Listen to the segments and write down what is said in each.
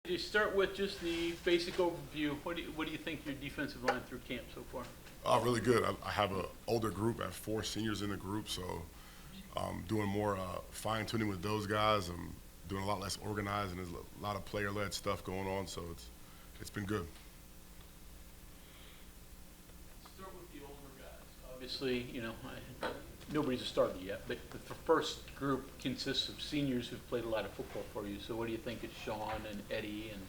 You start with just the basic overview. What do you think your defensive line through camp so far? Really good. I have an older group. I have 4 seniors in the group, so doing more fine tuning with those guys. I'm doing a lot less organized, and there's a lot of player led stuff going on. So it's been good. Start with the older guys. Obviously, nobody's a starter yet, but the first group consists of seniors who've played a lot of football for you. So what do you think of Sean and Eddie and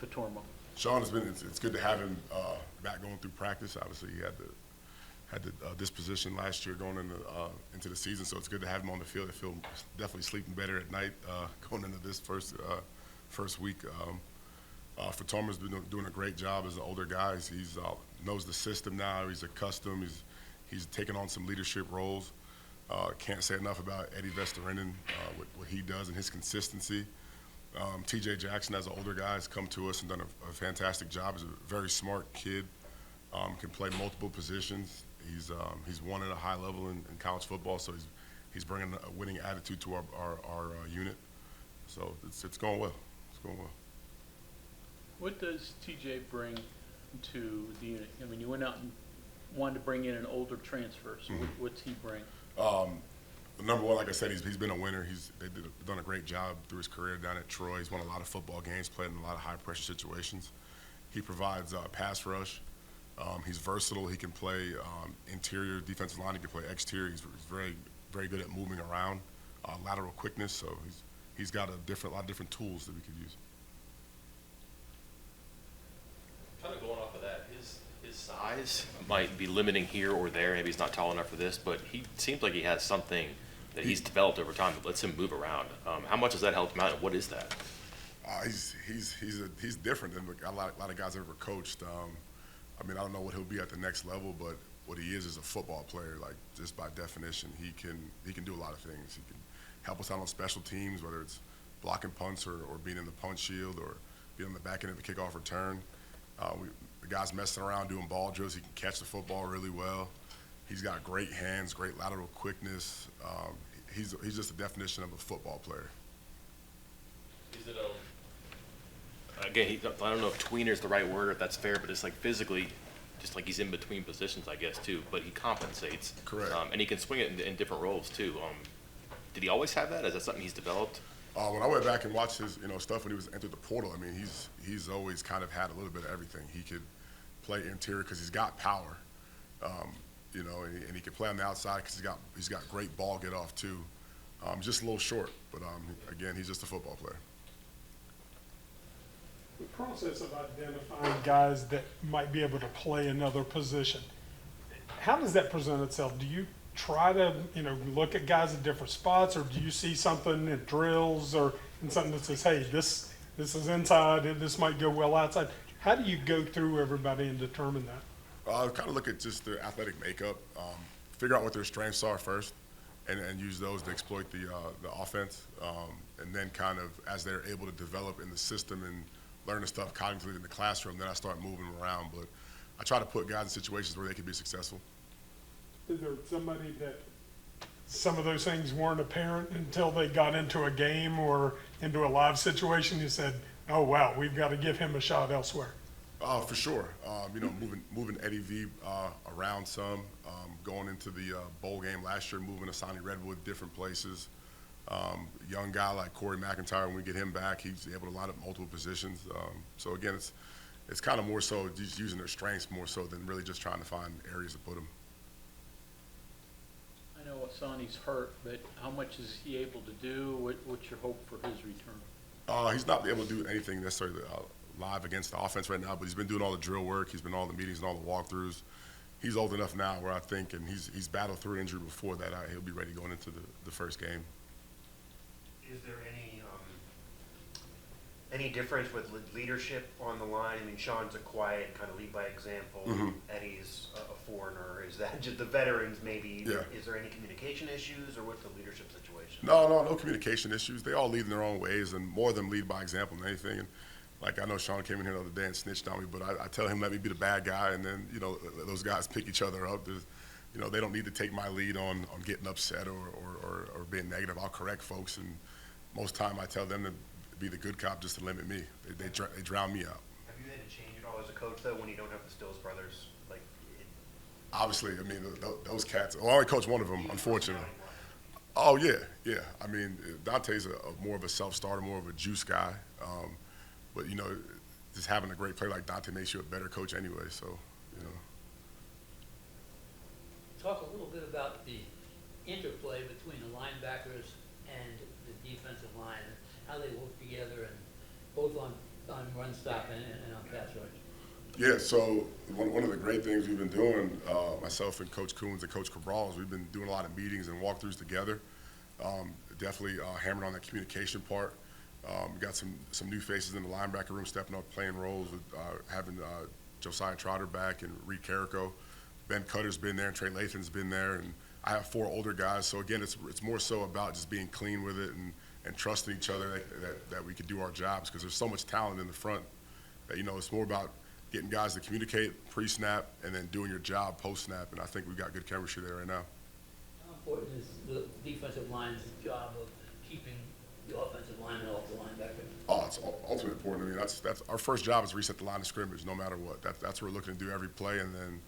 Fatorma? Sean has been. It's good to have him back going through practice. Obviously, he had the disposition last year going into the season, so it's good to have him on the field. I feel definitely sleeping better at night going into this first week. Fatorma's been doing a great job as an older guy. He's knows the system now. He's accustomed. He's taken on some leadership roles. Can't say enough about Eddie Vestorinen, what he does and his consistency. TJ Jackson, as an older guy, has come to us and done a fantastic job. He's a very smart kid, can play multiple positions. He's won at a high level in college football, so he's bringing a winning attitude to our unit. So it's going well. It's going well. What does TJ bring to the unit? I mean, you went out and wanted to bring in an older transfer, so what's he bring? Number one, like I said, he's been a winner. They've done a great job through his career down at Troy. He's won a lot of football games, played in a lot of high-pressure situations. He provides pass rush. He's versatile. He can play interior defensive line. He can play exterior. He's very, very good at moving around, lateral quickness. So he's got a lot of different tools that we could use. Kind of going off of that, his size might be limiting here or there. Maybe he's not tall enough for this, but he seems like he has something that he's developed over time that lets him move around. How much has that helped him out, and what is that? He's different than a lot of guys I've ever coached. I mean, I don't know what he'll be at the next level, but what he is a football player. Like, just by definition, he can do a lot of things. He can help us out on special teams, whether it's blocking punts or being in the punt shield or being on the back end of the kickoff return. The guy's messing around doing ball drills. He can catch the football really well. He's got great hands, great lateral quickness. He's just the definition of a football player. Is it again, I don't know if tweener is the right word, or if that's fair, but it's like physically, just like he's in between positions, I guess, too. But he compensates. Correct. And he can swing it in different roles, too. Did he always have that? Is that something he's developed? When I went back and watched his stuff when he was entered the portal, I mean, he's always kind of had a little bit of everything. He could play interior because he's got power, and he can play on the outside because he's got great ball get off too. Just a little short, but again, he's just a football player. The process of identifying guys that might be able to play another position, how does that present itself? Do you try to look at guys at different spots, or do you see something in drills or in something that says, hey, this is inside and this might go well outside? How do you go through everybody and determine that? Kind of look at just their athletic makeup, figure out what their strengths are first, and use those to exploit the offense, and then kind of as they're able to develop in the system and learn the stuff cognitively in the classroom, then I start moving them around. But I try to put guys in situations where they can be successful. Is there somebody that some of those things weren't apparent until they got into a game or into a live situation? You said, oh, wow, we've got to give him a shot elsewhere. For sure. Moving Eddie V around some, going into the bowl game last year, moving Asani Redwood different places. Young guy like Corey McIntyre, when we get him back, he's able to line up multiple positions. So again, it's kind of more so just using their strengths more so than really just trying to find areas to put them. I know Asani's hurt, but how much is he able to do? What's your hope for his return? He's not able to do anything necessarily live against the offense right now, but he's been doing all the drill work. He's been all the meetings and all the walkthroughs. He's old enough now where I think, and he's battled through injury before that, he'll be ready going into the first game. Is there any difference with leadership on the line? I mean, Sean's a quiet, kind of lead by example. Mm-hmm. Eddie's a foreigner. Is that just the veterans maybe? Yeah. Is there any communication issues, or what's the leadership situation? No communication issues. They all lead in their own ways, and more of them lead by example than anything. And like, I know Sean came in here the other day and snitched on me, but I tell him, let me be the bad guy, and then, those guys pick each other up. They don't need to take my lead on getting upset or being negative. I'll correct folks, and most time I tell them to be the good cop just to limit me. They drown me out. Have you had to change at all as a coach though when you don't have the Stills brothers? Like, Obviously, I mean, those cats, well, I only coach one of them, unfortunately. Oh, yeah. I mean, Dante's more of a self-starter, more of a juice guy. But, you know, just having a great player like Dante makes you a better coach anyway, so, you know. Talk a little bit about the interplay between the linebackers and the defensive line, and how they work together, and both on run stop and on pass rush. Yeah, so one of the great things we've been doing, myself and Coach Coons and Coach Cabral, is we've been doing a lot of meetings and walkthroughs together. Definitely hammered on the communication part. We got some new faces in the linebacker room stepping up, playing roles, with having Josiah Trotter back and Reed Carrico. Ben Cutter's been there, and Trey Lathan's been there, and I have 4 older guys. So again, it's more so about just being clean with it and trusting each other that we can do our jobs, because there's so much talent in the front that, you know, it's more about getting guys to communicate pre-snap and then doing your job post-snap, and I think we've got good chemistry there right now. How important is the defensive line's job of keeping the offensive lineman off the linebacker? Oh, it's ultimately important. I mean, that's our first job is to reset the line of scrimmage, no matter what. That's what we're looking to do every play, and then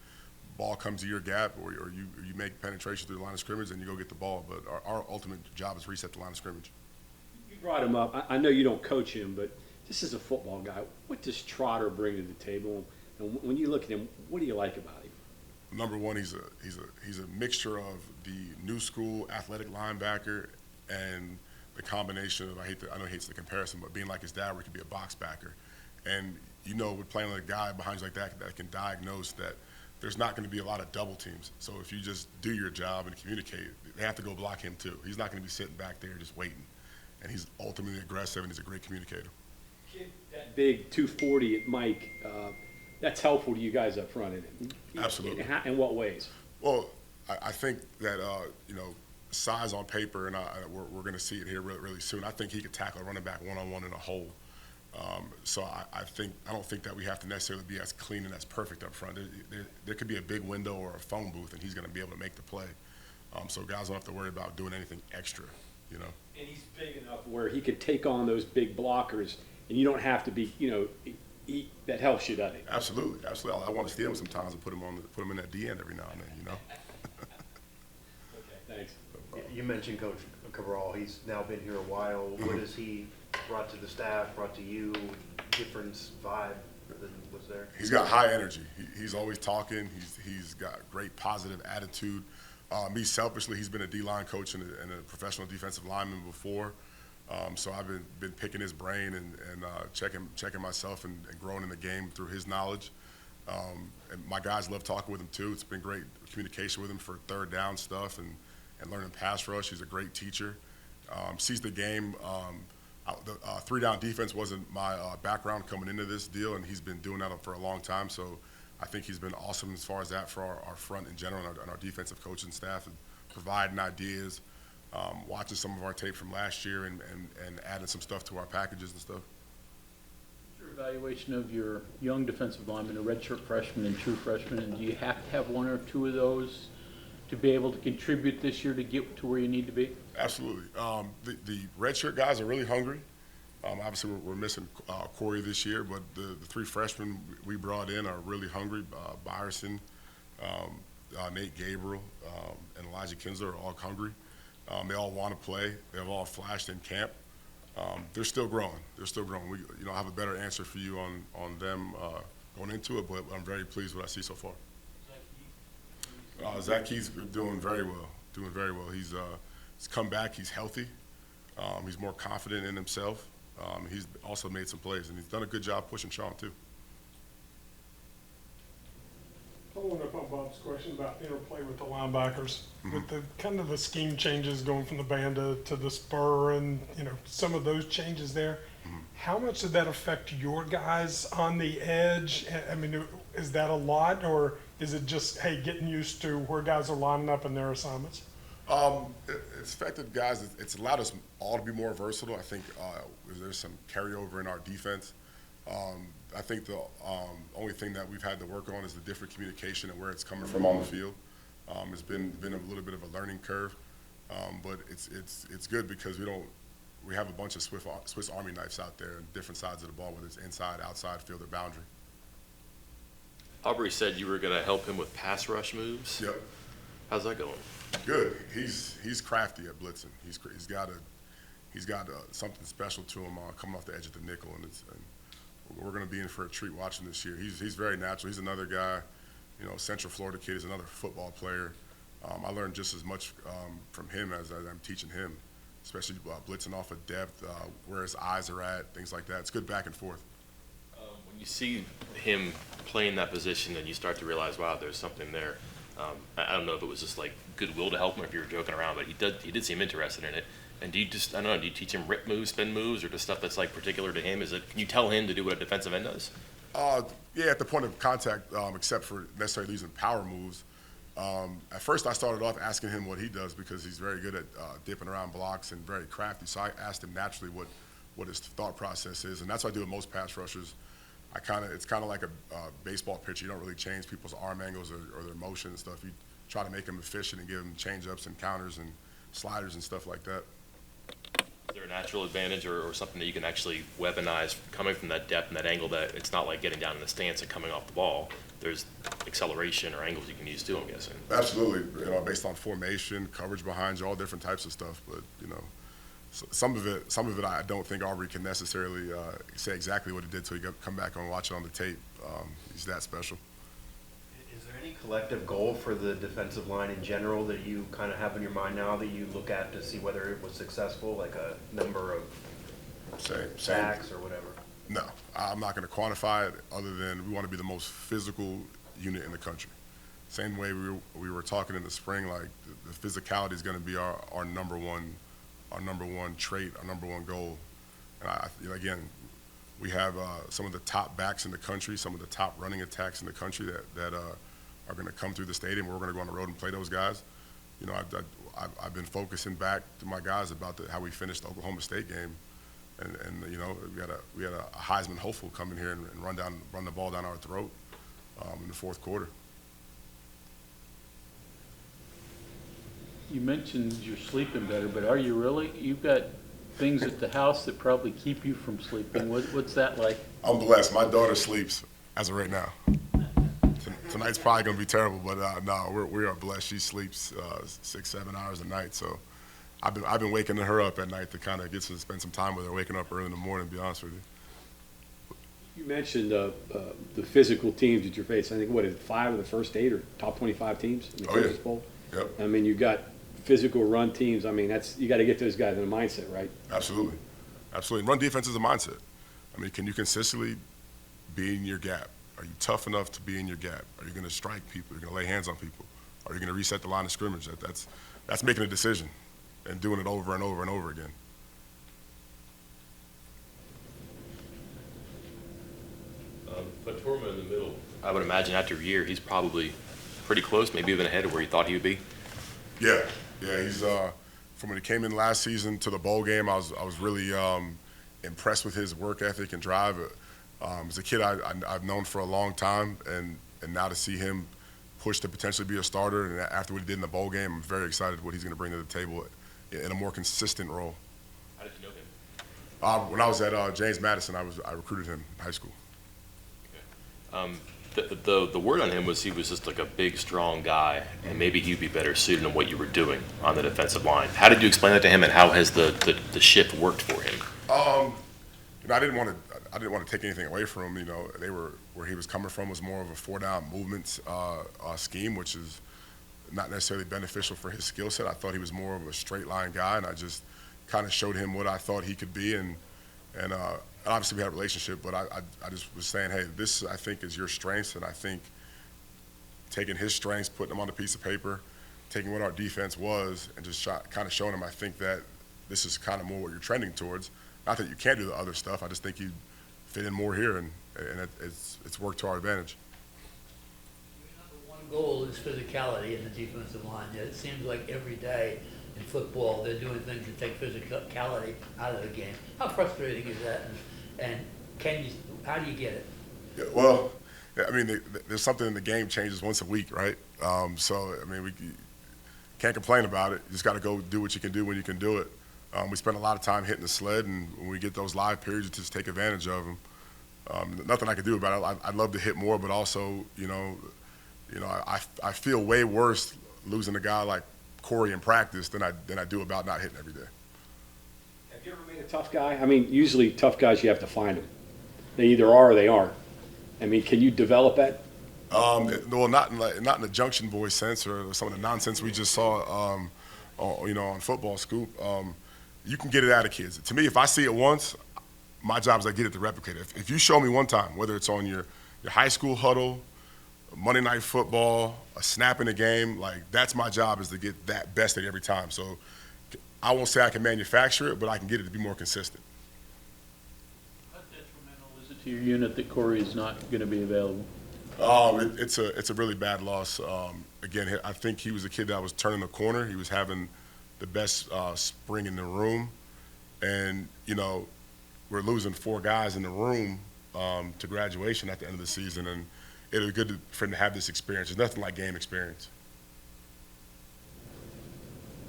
ball comes to your gap, or you make penetration through the line of scrimmage, and you go get the ball. But our ultimate job is reset the line of scrimmage. You brought him up. I know you don't coach him, but this is a football guy. What does Trotter bring to the table? And when you look at him, what do you like about him? Number one, he's a mixture of the new school athletic linebacker and the combination of, I know he hates the comparison, but being like his dad, where he could be a box backer. And, you know, with playing with a guy behind you like that can diagnose that there's not going to be a lot of double teams. So if you just do your job and communicate, they have to go block him too. He's not going to be sitting back there just waiting. And he's ultimately aggressive, and he's a great communicator. That big 240 at Mike, that's helpful to you guys up front, isn't it? Absolutely. In what ways? Well, I think that, you know, size on paper, and we're going to see it here really soon. I think he could tackle a running back one-on-one in a hole. So I don't think that we have to necessarily be as clean and as perfect up front. There could be a big window or a phone booth, and he's going to be able to make the play. So guys don't have to worry about doing anything extra, you know. And he's big enough where he could take on those big blockers, and you don't have to be, you know, that helps you, doesn't it? Absolutely. I want to steal him sometimes and put him in that D end every now and then, you know. Okay, thanks. You mentioned Coach Cabral. He's now been here a while. What has he brought to the staff, brought to you, different vibe than was there? He's got high energy. He's always talking. He's got great positive attitude. Me selfishly, he's been a D-line coach and a professional defensive lineman before. So I've been picking his brain and checking myself and growing in the game through his knowledge. And my guys love talking with him too. It's been great communication with him for third down stuff and learning pass rush. He's a great teacher. Sees the game. The 3-down defense wasn't my background coming into this deal, and he's been doing that for a long time. So I think he's been awesome as far as that for our front in general and our defensive coaching staff, and providing ideas, watching some of our tape from last year and adding some stuff to our packages and stuff. Your evaluation of your young defensive lineman, a redshirt freshman and true freshman, and do you have to have one or two of those to be able to contribute this year to get to where you need to be? Absolutely. The redshirt guys are really hungry. Obviously, we're missing Corey this year, but the 3 freshmen we brought in are really hungry. Byerson, Nate Gabriel, and Elijah Kinsler are all hungry. They all want to play. They've all flashed in camp. They're still growing. We, you know, I have a better answer for you on them going into it, but I'm very pleased with what I see so far. Zach Keith's doing very well. He's come back. He's healthy. He's more confident in himself. He's also made some plays, and he's done a good job pushing Sean too. Following up on Bob's question about interplay with the linebackers, with the kind of the scheme changes going from the banda to the spur, and you know some of those changes there, how much did that affect your guys on the edge? I mean, is that a lot, or is it just getting used to where guys are lining up in their assignments? It's affected guys. It's allowed us all to be more versatile. I think there's some carryover in our defense. I think the only thing that we've had to work on is the different communication and where it's coming from on the field. It's been a little bit of a learning curve, but it's good because we we have a bunch of Swiss Army knives out there on different sides of the ball, whether it's inside, outside, field, or boundary. Aubrey said you were going to help him with pass rush moves. Yep. How's that going? Good. He's crafty at blitzing. He's got something special to him coming off the edge of the nickel, and we're going to be in for a treat watching this year. He's very natural. He's another guy, Central Florida kid. He's another football player. I learned just as much from him as I'm teaching him, especially blitzing off of depth, where his eyes are at, things like that. It's good back and forth. When you see him playing that position and you start to realize, wow, there's something there. I don't know if it was just like goodwill to help him or if you were joking around, but he did seem interested in it. And do you just, I don't know, do you teach him rip moves, spin moves, or just stuff that's like particular to him? Can you tell him to do what a defensive end does? Yeah, at the point of contact, except for necessarily using power moves. At first, I started off asking him what he does because he's very good at dipping around blocks and very crafty. So I asked him naturally what his thought process is, and that's what I do with most pass rushers. It's kind of like a baseball pitcher. You don't really change people's arm angles or their motion and stuff. You try to make them efficient and give them change-ups and counters and sliders and stuff like that. Is there a natural advantage or something that you can actually weaponize coming from that depth and that angle that it's not like getting down in the stance and coming off the ball? There's acceleration or angles you can use too, I'm guessing. Absolutely, based on formation, coverage behind you, all different types of stuff. But some of it, I don't think Aubrey can necessarily say exactly what he did till you come back and watch it on the tape. He's that special. Is there any collective goal for the defensive line in general that you kind of have in your mind now that you look at to see whether it was successful, like a number of sacks or whatever? No, I'm not going to quantify it other than we want to be the most physical unit in the country. Same way we were talking in the spring, like the physicality is going to be our number one trait, our number one goal. And again, we have some of the top backs in the country, some of the top running attacks in the country that are going to come through the stadium. We're going to go on the road and play those guys. I've been focusing back to my guys about how we finished the Oklahoma State game, and we had a Heisman hopeful come in here and run the ball down our throat in the fourth quarter. You mentioned you're sleeping better, but are you really? You've got things at the house that probably keep you from sleeping. What's that like? I'm blessed. My daughter sleeps as of right now. Tonight's probably going to be terrible, but no, we are blessed. She sleeps 6-7 hours a night. So I've been waking her up at night to kind of get to spend some time with her, waking up early in the morning, to be honest with you. You mentioned the physical teams that you're facing. I think, 5 of the first 8 or top 25 teams in the Coaches Bowl? Yep. I mean, you got physical run teams. I mean, you got to get those guys in the mindset, right? Absolutely. Absolutely. Run defense is a mindset. I mean, can you consistently be in your gap? Are you tough enough to be in your gap? Are you going to strike people? Are you going to lay hands on people? Are you going to reset the line of scrimmage? That's making a decision and doing it over and over and over again. Fatorma in the middle, I would imagine after a year, he's probably pretty close, maybe even ahead of where you thought he would be. Yeah. He's from when he came in last season to the bowl game. I was really impressed with his work ethic and drive. As a kid, I've known for a long time, and now to see him push to potentially be a starter, and after what he did in the bowl game, I'm very excited what he's going to bring to the table in a more consistent role. How did you know him? When I was at James Madison, I recruited him in high school. The word on him was he was just like a big, strong guy, and maybe he'd be better suited in what you were doing on the defensive line. How did you explain that to him, and how has the shift worked for him? I didn't want to take anything away from him. They were where he was coming from was more of a 4-down movement scheme, which is not necessarily beneficial for his skill set. I thought he was more of a straight line guy, and I just kind of showed him what I thought he could be, and obviously we had a relationship, but I just was saying, hey, this I think is your strengths, and I think taking his strengths, putting them on a piece of paper, taking what our defense was, and just kind of showing him I think that this is kind of more what you're trending towards. Not that you can't do the other stuff. I just think you fit in more here, and it's worked to our advantage. Your number one goal is physicality in the defensive line. It seems like every day in football they're doing things to take physicality out of the game. How frustrating is that? And how do you get it? Yeah, well, I mean, there's something in the game changes once a week, right? So I mean, we can't complain about it. You just got to go do what you can do when you can do it. We spend a lot of time hitting the sled, and when we get those live periods, just take advantage of them. Nothing I can do about it. I'd love to hit more, but also, I feel way worse losing a guy like Corey in practice than I do about not hitting every day. Have you ever made a tough guy? I mean, usually tough guys, you have to find them. They either are or they aren't. I mean, can you develop that? Well, not in the Junction Boy sense or some of the nonsense we just saw, on Football Scoop. You can get it out of kids. To me, if I see it once, my job is to get it to replicate it. If you show me one time, whether it's on your high school huddle, Monday Night Football, a snap in the game, like that's my job, is to get that best at every time. So I won't say I can manufacture it, but I can get it to be more consistent. How detrimental is it to your unit that Corey is not going to be available? It's a really bad loss. Again, I think he was a kid that was turning the corner. He was having the best spring in the room, and we're losing 4 guys in the room to graduation at the end of the season, and it was good for him to have this experience. There's nothing like game experience.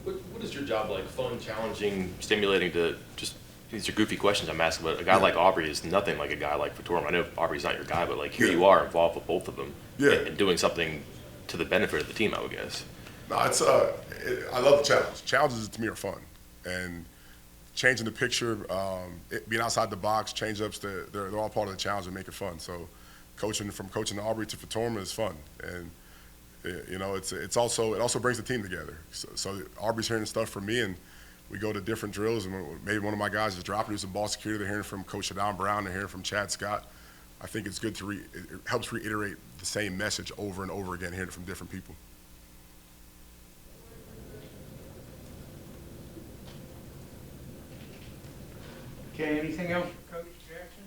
What is your job like? Fun, challenging, stimulating to just, these are goofy questions I'm asking, but a guy like Aubrey is nothing like a guy like Fatorm. I know Aubrey's not your guy, but like here you are involved with both of them and doing something to the benefit of the team, I would guess. No, I love the challenge. Challenges to me are fun, and changing the picture, being outside the box, change ups, they're all part of the challenge and make it fun. So coaching Aubrey to Fatorma is fun, and it also brings the team together. So Aubrey's hearing stuff from me, and we go to different drills, and maybe one of my guys is dropping you some ball security. They're hearing from Coach Shadon Brown. They're hearing from Chad Scott. I think it's good it helps reiterate the same message over and over again, hearing it from different people. Okay, anything else, Coach Jackson?